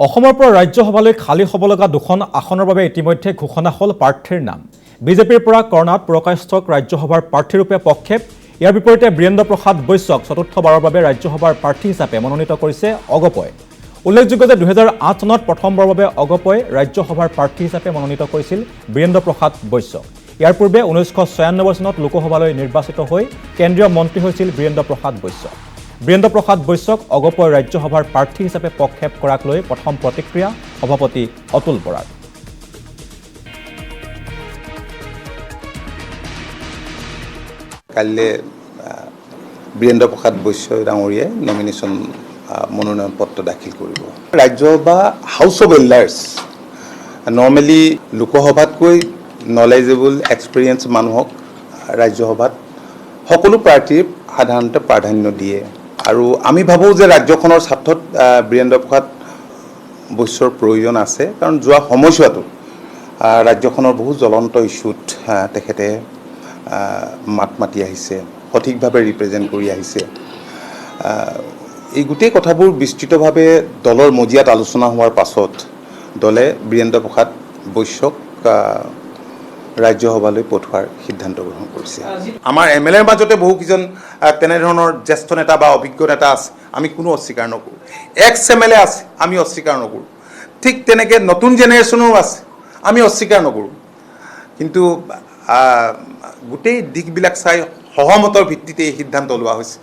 অসমৰ পৰা ৰাজ্যসভালৈ খালী হ'ব লগা দুখন আসনৰ বাবে ইতিমধ্যে ঘোষণা হ'ল প্ৰাৰ্থীৰ নাম। বিজেপিৰ পৰা কৰ্ণাট পুৰকায়স্থক ৰাজ্যসভাৰ প্ৰাৰ্থীৰূপে পক্ষেপ। ইয়াৰ বিপৰীতে বীৰেন্দ্ৰ প্ৰসাদ বৈশ্যক চতুৰ্থবাৰৰ বাবে ৰাজ্যসভাৰ প্ৰাৰ্থী হিচাপে মনোনীত কৰিছে অগপই। উল্লেখযোগ্য যে 2008 চনত প্ৰথমবাৰৰ বাবে অগপই ৰাজ্যসভাৰ প্ৰাৰ্থী হিচাপে মনোনীত কৰিছিল বীৰেন্দ্ৰ প্ৰসাদ বৈশ্যক। ইয়াৰ পূৰ্বে 1996 চনত লোকসভালৈ নিৰ্বাচিত হৈ কেন্দ্ৰীয় মন্ত্ৰী হৈছিল বীৰেন্দ্ৰ প্ৰসাদ বৈশ্য। বীৰেন্দ্ৰ প্ৰসাদ বৈশ্যক অগপই ৰাজ্যসভাৰ প্ৰাৰ্থী হিচাপে পক্ষেপ কৰাক লৈ প্ৰথম প্ৰতিক্ৰিয়া সভাপতি অতুল বৰাৰ। কাইলৈ বীৰেন্দ্ৰ প্ৰসাদ বৈশ্য ডাঙৰীয়াই নমিনেশ্যন মনোনয়ন পত্ৰ দাখিল কৰিব। Rajya Sabha house of elders normally লোকসভাতকৈ নলেজেবল এক্সপিৰিয়েঞ্চ মানুহক ৰাজ্যসভাত সকলো প্ৰাৰ্থীৰ সাধাৰণতে প্ৰাধান্য দিয়ে আৰু আমি ভাবোঁ যে ৰাজ্যখনৰ স্বাৰ্থত বীৰেন্দ্ৰ প্ৰসাদ বৈশ্যৰ প্ৰয়োজন আছে, কাৰণ যোৱা সময়ছোৱাতো ৰাজ্যখনৰ বহু জ্বলন্ত ইছ্যুত তেখেতে মাত মাতি আহিছে, সঠিকভাৱে ৰিপ্ৰেজেণ্ট কৰি আহিছে। এই গোটেই কথাবোৰ বিস্তৃতভাৱে দলৰ মজিয়াত আলোচনা হোৱাৰ পাছত দলে বীৰেন্দ্ৰ প্ৰসাদ বৈশ্যক ৰাজ্যসভালৈ পঠোৱাৰ সিদ্ধান্ত গ্ৰহণ কৰিছে। আমাৰ MLAৰ মাজতে বহুকেইজন তেনেধৰণৰ জ্যেষ্ঠ নেতা বা অভিজ্ঞ নেতা আছে, আমি কোনো অস্বীকাৰ নকৰোঁ। এক্স MLA আছে, আমি অস্বীকাৰ নকৰোঁ। ঠিক তেনেকৈ নতুন জেনেৰেশ্যনো আছে, আমি অস্বীকাৰ নকৰোঁ। কিন্তু গোটেই দিশবিলাক চাই সহমতৰ ভিত্তিতে এই সিদ্ধান্ত লোৱা হৈছে।